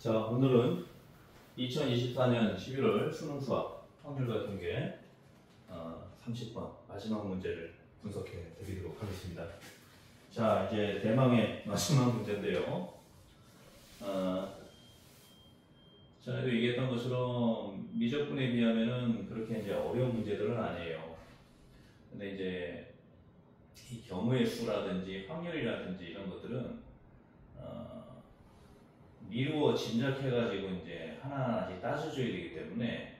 자, 오늘은 2024년 11월 수능 수학 확률과 통계 30번 마지막 문제를 분석해 드리도록 하겠습니다. 자, 이제 대망의 마지막 문제인데요. 전에도 얘기했던 것처럼 미적분에 비하면은 그렇게 이제 어려운 문제들은 아니에요. 근데 이제 이 경우의 수라든지 확률이라든지 이런 것들은 미루어 짐작해가지고 이제 하나하나씩 따져줘야 되기 때문에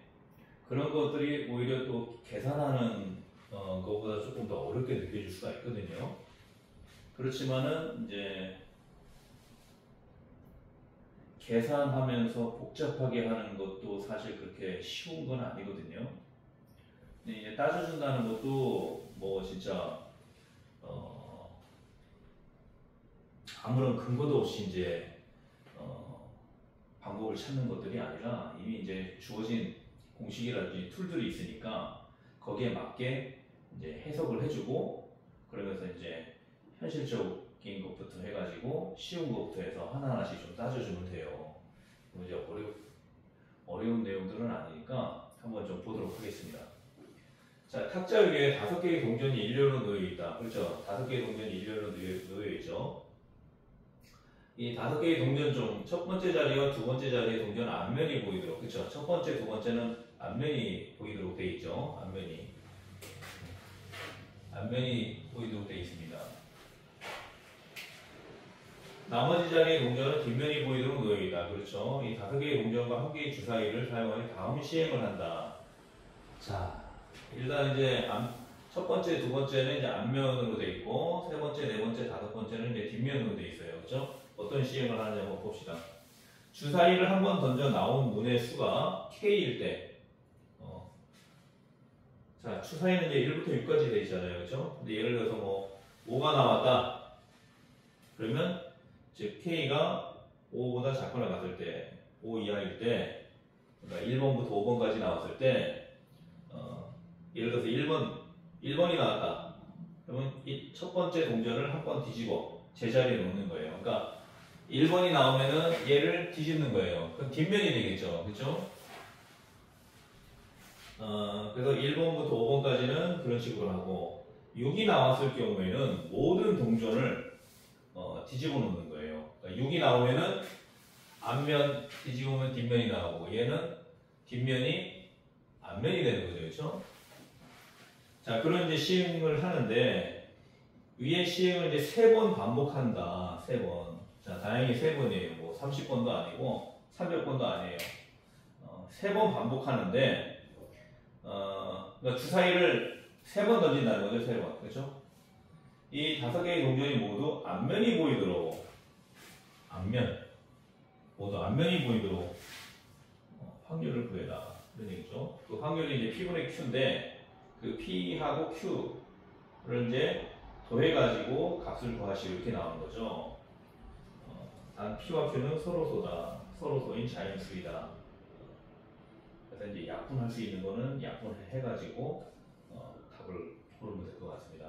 그런 것들이 오히려 또 계산하는 것보다 조금 더 어렵게 느껴질 수가 있거든요. 그렇지만은 이제 계산하면서 복잡하게 하는 것도 사실 그렇게 쉬운 건 아니거든요. 근데 이제 따져준다는 것도 뭐 진짜 아무런 근거도 없이 이제 방법을 찾는 것들이 아니라 이미 이제 주어진 공식이라든지 툴들이 있으니까 거기에 맞게 이제 해석을 해주고 그러면서 이제 현실적인 것부터 해가지고 쉬운 것부터 해서 하나하나씩 좀 따져주면 돼요. 이제 어려운 내용들은 아니니까 한번 좀 보도록 하겠습니다. 자, 탁자 위에 5개의 동전이 일렬로 놓여 있다. 그렇죠? 5개의 동전이 일렬로 놓여 있죠. 이 5개의 동전 중 첫 번째 자리와 두 번째 자리의 동전 앞면이 보이도록, 그렇죠? 첫 번째, 두 번째는 앞면이 보이도록 되어 있죠. 앞면이 보이도록 되어 있습니다. 나머지 자리의 동전은 뒷면이 보이도록 놓여 있다. 그렇죠? 이 5개의 동전과 1개의 주사위를 사용하여 다음 시행을 한다. 자, 일단 이제 첫 번째, 두 번째는 이제 앞면으로 되어 있고, 세 번째, 네 번째, 다섯 번째는 이제 뒷면으로 되어 있어요. 그렇죠? 어떤 시행을 하는지 한번 봅시다. 주사위를 한번 던져 나온 문의 수가 K일 때, 자, 주사위는 이제 1부터 6까지 되어 있잖아요. 그렇죠? 근데 예를 들어서 뭐 5가 나왔다. 그러면 즉 K가 5보다 작거나 같을 때, 5 이하일 때, 그러니까 1번부터 5번까지 나왔을 때, 예를 들어서 1번이 나왔다. 그러면 이 첫 번째 동전을 한 번 뒤집어 제자리에 놓는 거예요. 그러니까 1번이 나오면은 얘를 뒤집는 거예요. 그럼 뒷면이 되겠죠. 그렇죠? 그래서 1번부터 5번까지는 그런 식으로 하고 6이 나왔을 경우에는 모든 동전을 뒤집어 놓는 거예요. 그러니까 6이 나오면은 앞면 뒤집으면 뒷면이 나오고 얘는 뒷면이 앞면이 되는 거죠. 그렇죠? 자, 그런 이제 시행을 하는데 위에 시행을 이제 3번 반복한다. 3번. 자, 다행히 3번이에요. 뭐 30번도 아니고 300번도 아니에요. 3번 반복하는데 그러니까 주사위를 3번 던진다는 거죠. 3번. 그렇죠? 이 5개의 동전이 모두 앞면이 보이도록 모두 앞면이 보이도록 확률을 구해라. 그런 얘기죠. 그 확률이 이제 P분의 Q인데 그 P하고 Q를 이제 더해가지고 값을 구하시오 이렇게 나오는 거죠. 단 P와 Q는 서로소인 자연수이다. 그래서 이제 약분할 수 있는 거는 약분해가지고 답을 고르면 될 것 같습니다.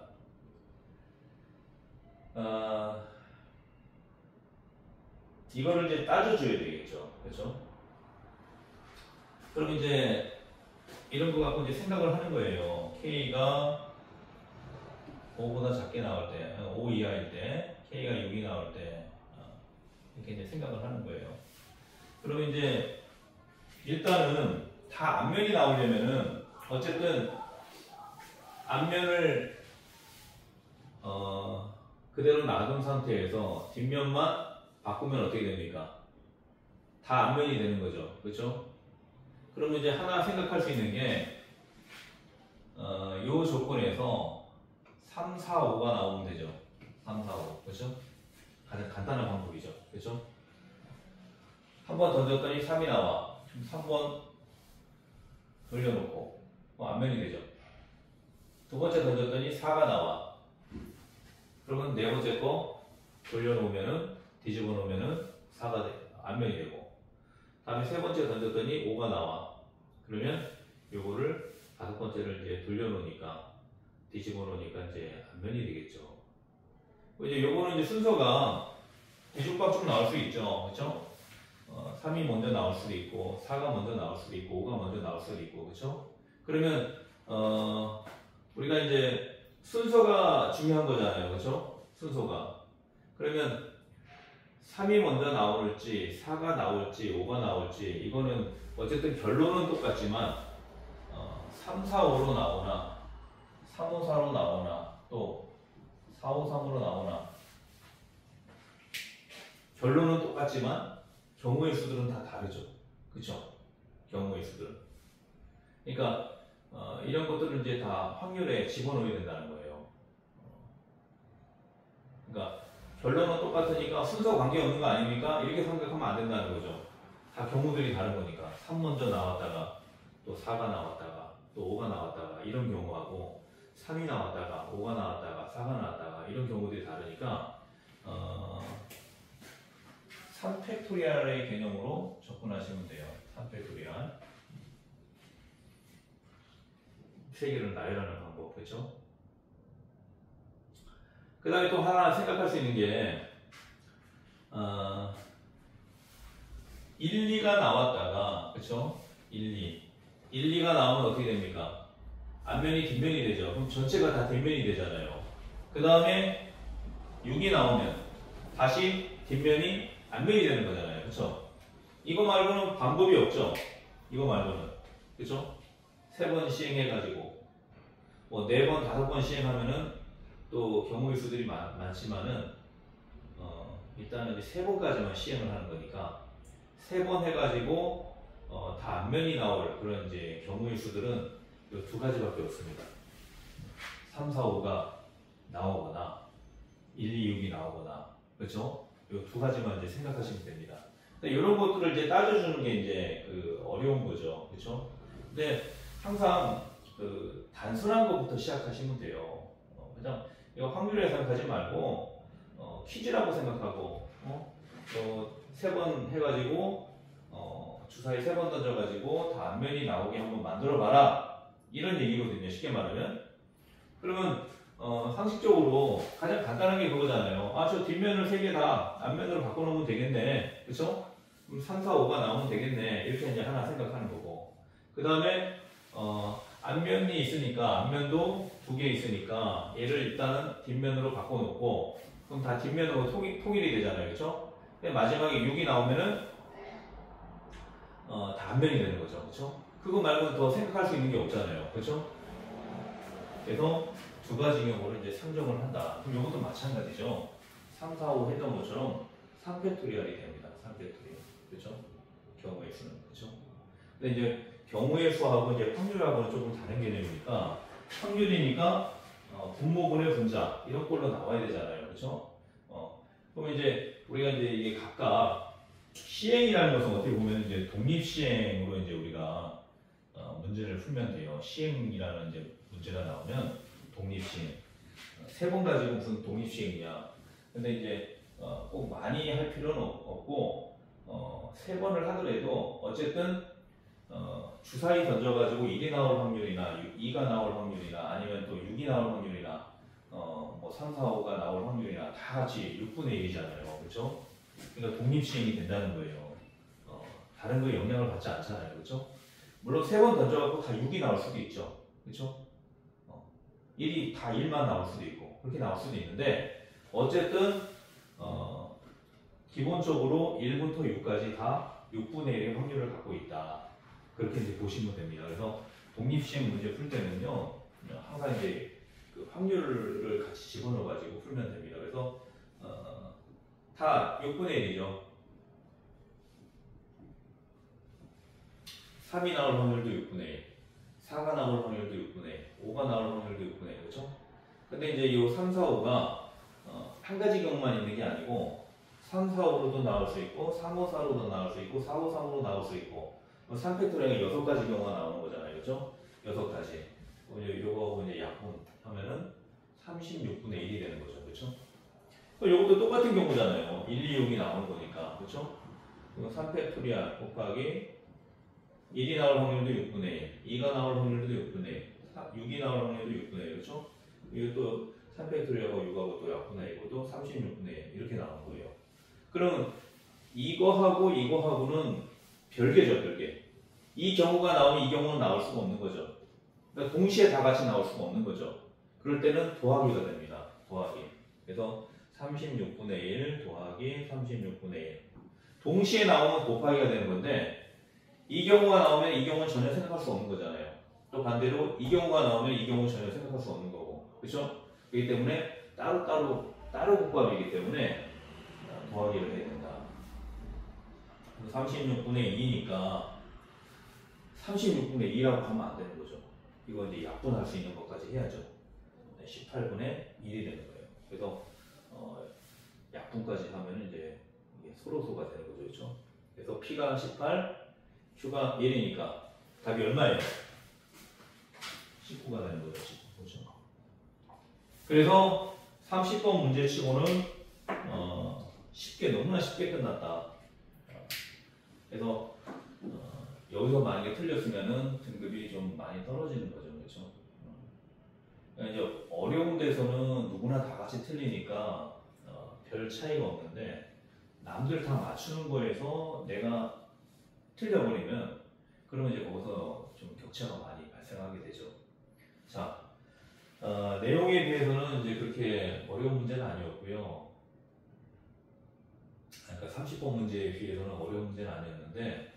이거를 이제 따져줘야 되겠죠. 그렇죠? 그럼 이제 이런 거 갖고 이제 생각을 하는 거예요. K가 5보다 작게 나올 때, 5 이하일 때, K가 6이 나올 때, 이렇게 이제 생각을 하는 거예요. 그러면 이제 일단은 다 앞면이 나오려면은 어쨌든 앞면을 그대로 놔둔 상태에서 뒷면만 바꾸면 어떻게 됩니까? 다 앞면이 되는 거죠. 그렇죠? 그러면 이제 하나 생각할 수 있는 게 요 조건에서 3, 4, 5가 나오면 되죠. 3, 4, 5. 그렇죠? 가장 간단한 방법이죠. 그렇죠? 한 번 던졌더니 3이 나와. 3번 돌려놓고 앞면이 되죠. 두 번째 던졌더니 4가 나와. 그러면 네 번째 거 돌려놓으면은 뒤집어 놓으면은 4가 앞면이 되고 다음에 세 번째 던졌더니 5가 나와. 그러면 요거를 다섯 번째를 이제 돌려놓으니까 뒤집어 놓으니까 이제 앞면이 되겠죠. 이제 요거는 이제 순서가 뒤죽박죽 나올 수 있죠. 그렇죠? 3이 먼저 나올 수도 있고 4가 먼저 나올 수도 있고 5가 먼저 나올 수도 있고 그렇죠? 그러면 우리가 이제 순서가 중요한 거잖아요. 그렇죠? 순서가. 그러면 3이 먼저 나올지 4가 나올지 5가 나올지 이거는 어쨌든 결론은 똑같지만 3, 4, 5로 나오나 3, 5, 4로 나오나 또 4, 5, 3으로 나오나 결론은 똑같지만 경우의 수들은 다 다르죠. 그렇죠? 경우의 수들은. 그러니까 이런 것들은 이제 다 확률에 집어넣어야 된다는 거예요. 그러니까 결론은 똑같으니까 순서 관계없는 거 아닙니까? 이렇게 생각하면 안 된다는 거죠. 다 경우들이 다른 거니까 3 먼저 나왔다가 또 4가 나왔다가 또 5가 나왔다가 이런 경우하고 3이 나왔다가 5가 나왔다가 4가 나왔다가 이런 경우들이 다르니까 3팩토리얼의 개념으로 접근하시면 돼요. 3팩토리얼. 세개를 나열하는 방법, 그렇죠? 그 다음에 또 하나 생각할 수 있는 게 1, 2가 나왔다가 그렇죠? 1, 2가 나오면 어떻게 됩니까? 앞면이 뒷면이 되죠. 그럼 전체가 다 뒷면이 되잖아요. 그 다음에 6이 나오면 다시 뒷면이 앞면이 되는 거잖아요. 그렇죠? 이거 말고는 방법이 없죠. 이거 말고는. 그렇죠? 3번 시행해가지고 뭐 4번, 5번 시행하면은 또 경우의 수들이 많지만은 일단은 이제 3번까지만 시행을 하는 거니까 3번 해가지고 다 앞면이 나올 그런 이제 경우의 수들은 이 2가지밖에 없습니다. 3, 4, 5가 나오거나 1, 2, 6이 나오거나 그렇죠? 이 2가지만 이제 생각하시면 됩니다. 이런 것들을 이제 따져주는 게 이제 그 어려운 거죠, 그렇죠? 근데 항상 그 단순한 것부터 시작하시면 돼요. 그냥 이거 확률에 생각하지 말고 퀴즈라고 생각하고 3번 해가지고 주사위 3번 던져가지고 다 앞면이 나오게 한번 만들어봐라 이런 얘기거든요. 쉽게 말하면. 그러면 상식적으로 가장 간단한 게 그거잖아요. 아, 저 뒷면을 3개 다 앞면으로 바꿔놓으면 되겠네. 그쵸? 그럼 3, 4, 5가 나오면 되겠네. 이렇게 이제 하나 생각하는 거고. 그 다음에 앞면이 있으니까 앞면도 2개 있으니까 얘를 일단은 뒷면으로 바꿔놓고 그럼 다 뒷면으로 통일이 되잖아요. 그쵸? 근데 마지막에 6이 나오면은 다 앞면이 되는 거죠. 그쵸? 그거 말고는 더 생각할 수 있는 게 없잖아요. 그쵸? 그래서 2가지 경우를 이제 상정을 한다. 그럼 이것도 마찬가지죠. 3, 4, 5 했던 것처럼 3팩토리얼이 됩니다. 3팩토리얼. 그쵸? 경우의 수는. 그쵸? 근데 이제 경우의 수하고 이제 확률하고는 조금 다른 개념이니까 확률이니까 분모분의 분자 이런 걸로 나와야 되잖아요. 그렇죠? 그러면 이제 우리가 이제 이게 각각 시행이라는 것은 어떻게 보면 이제 독립 시행으로 이제 우리가 문제를 풀면 돼요. 시행이라는 이제 문제가 나오면 독립 시행. 3번 가지고 무슨 독립 시행이냐? 근데 이제 꼭 많이 할 필요는 없고 3번을 하더라도 어쨌든 주사위 던져가지고 1이 나올 확률이나 2가 나올 확률이나 아니면 또 6이 나올 확률이나 뭐 3, 4, 5가 나올 확률이나 다 같이 6분의 1이잖아요. 그렇죠? 그러니까 독립시행이 된다는 거예요. 다른 거에 영향을 받지 않잖아요. 그렇죠? 물론 3번 던져갖고 다 6이 나올 수도 있죠. 그렇죠? 1이 다 1만 나올 수도 있고 그렇게 나올 수도 있는데 어쨌든 기본적으로 1부터 6까지 다 6분의 1의 확률을 갖고 있다. 그렇게 이제 보시면 됩니다. 그래서 독립시행 문제 풀 때는요, 항상 이제 그 확률을 같이 집어넣어가지고 풀면 됩니다. 그래서 다 6분의 1이죠. 3이 나올 확률도 6분의 1, 4가 나올 확률도 6분의 1, 5가 나올 확률도 6분의 1, 그렇죠? 근데 이제 이 3, 4, 5가 한 가지 경우만 있는 게 아니고 3, 4, 5로도 나올 수 있고 3, 5, 4로도 나올 수 있고 4, 5, 3으로 나올 수 있고 3팩토리얼이 6가지 경우가 나오는 거잖아요. 그렇죠? 6가지. 요거하고 이제 약분하면은 36분의 1이 되는 거죠. 그렇죠? 요것도 똑같은 경우잖아요. 1, 2, 6이 나오는 거니까. 그렇죠? 이거 3팩토리얼 곱하기 1이 나올 확률도 6분의 1, 2가 나올 확률도 6분의 1, 6이 나올 확률도 6분의 1. 그렇죠? 이것도 3팩토리얼하고 6하고 또 약분의 1이고 또 36분의 1 이렇게 나오는 거예요. 그럼 이거하고 이거하고는 별개죠, 별개. 이 경우가 나오면 이 경우는 나올 수가 없는 거죠. 그러니까 동시에 다 같이 나올 수가 없는 거죠. 그럴 때는 더하기가 됩니다. 더하기. 그래서 36분의 1 더하기 36분의 1. 동시에 나오면 곱하기가 되는 건데 이 경우가 나오면 이 경우는 전혀 생각할 수 없는 거잖아요. 또 반대로 이 경우가 나오면 이 경우는 전혀 생각할 수 없는 거고. 그렇죠? 그렇기 때문에 따로 곱합이기 때문에 더하기를 해야 된다. 36분의 2니까 36분의 2라고 하면 안 되는 거죠. 이거 이제 약분할 수 있는 것까지 해야죠. 18분의 1이 되는 거예요. 그래서 약분까지 하면 이제 이게 소로소가 되는 거죠. 그렇죠? 그래서 P가 18, Q가 1이니까 답이 얼마예요? 19가 되는 거죠. 19죠. 그래서 30번 문제치고는 너무나 쉽게 끝났다. 그래서 여기서 만약에 틀렸으면은 등급이 좀 많이 떨어지는 거죠. 그렇죠? 그러니까 이제 어려운 데서는 누구나 다 같이 틀리니까 별 차이가 없는데 남들 다 맞추는 거에서 내가 틀려버리면 그러면 이제 거기서 좀 격차가 많이 발생하게 되죠. 자, 내용에 비해서는 이제 그렇게 어려운 문제는 아니었고요. 그러니까 30번 문제에 비해서는 어려운 문제는 아니었는데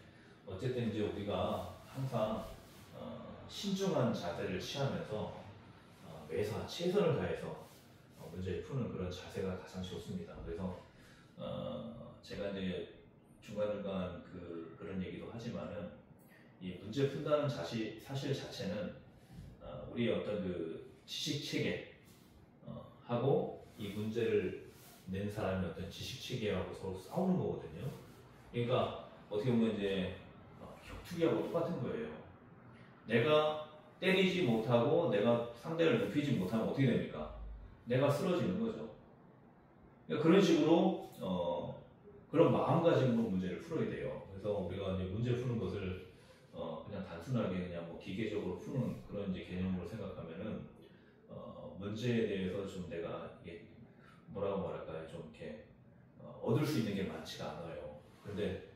어쨌든 이제 우리가 항상 신중한 자세를 취하면서 매사 최선을 다해서 문제를 푸는 그런 자세가 가장 좋습니다. 그래서 제가 이제 중간중간 그런 얘기도 하지만은 이 문제 푼다는 사실 자체는 우리의 어떤 그 지식 체계 하고 이 문제를 낸 사람의 어떤 지식 체계하고 서로 싸우는 거거든요. 그러니까 어떻게 보면 이제 격투기하고 똑같은 거예요. 내가 때리지 못하고 내가 상대를 눕히지 못하면 어떻게 됩니까? 내가 쓰러지는 거죠. 그러니까 그런 식으로 그런 마음가짐으로 문제를 풀어야 돼요. 그래서 우리가 이제 문제 푸는 것을 그냥 단순하게 그냥 뭐 기계적으로 푸는 그런 이제 개념으로 생각하면은 문제에 대해서 좀 내가 이게 뭐라고 말할까요? 좀 이렇게 얻을 수 있는 게 많지가 않아요. 그런데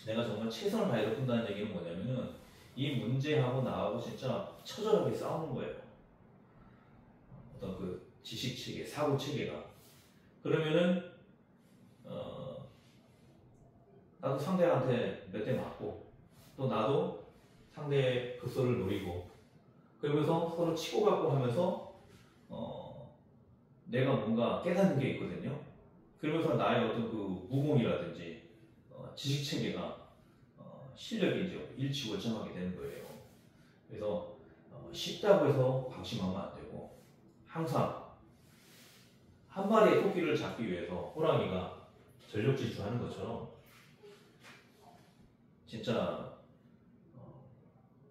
내가 정말 최선을 다해서 푼다는 얘기는 뭐냐면은 이 문제하고 나하고 진짜 처절하게 싸우는 거예요. 어떤 그 지식 체계, 사고 체계가. 그러면은 나도 상대한테 몇 대 맞고 또 나도 상대의 극소를 노리고 그러면서 서로 치고받고 하면서 내가 뭔가 깨닫는 게 있거든요. 그러면서 나의 어떤 그 무공이라든지 지식 체계가 실력이 이제 일치월장하게 되는 거예요. 그래서 쉽다고 해서 방심하면 안 되고 항상 한 마리의 토끼를 잡기 위해서 호랑이가 전력질주하는 것처럼 진짜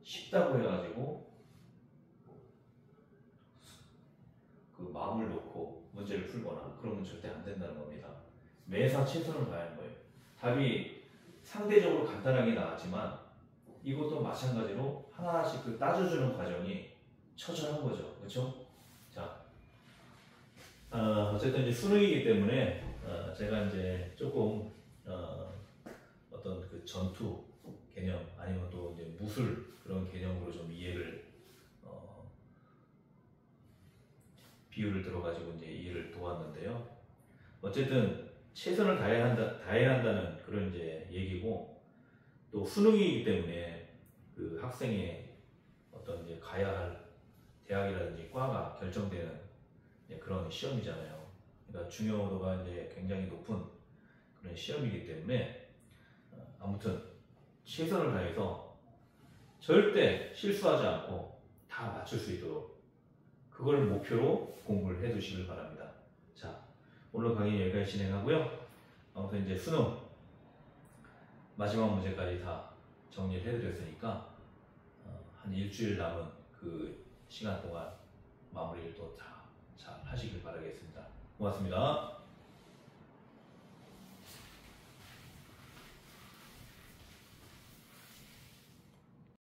쉽다고 해가지고 그 마음을 놓고 문제를 풀거나 그러면 절대 안 된다는 겁니다. 매사 최선을 다하는 거예요. 답이 상대적으로 간단하게 나왔지만 이것도 마찬가지로 하나하나씩 그 따져주는 과정이 처절한 거죠. 그렇죠? 자, 어쨌든 이제 수능이기 때문에 제가 이제 조금 어떤 그 전투 개념 아니면 또 이제 무술 그런 개념으로 좀 이해를 비유를 들어가지고 이제 이해를 도왔는데요. 어쨌든 최선을 다해야 한다는 그런 이제 얘기고 또 수능이기 때문에 그 학생의 어떤 이제 가야 할 대학이라든지 과가 결정되는 그런 시험이잖아요. 그러니까 중요도가 이제 굉장히 높은 그런 시험이기 때문에 아무튼 최선을 다해서 절대 실수하지 않고 다 맞출 수 있도록 그걸 목표로 공부를 해 두시길 바랍니다. 자, 오늘 강의 여기까지 진행하고요. 아무튼 이제 수능 마지막 문제까지 다 정리를 해드렸으니까 한 일주일 남은 그 시간 동안 마무리를 또 다 잘 하시길 바라겠습니다. 고맙습니다.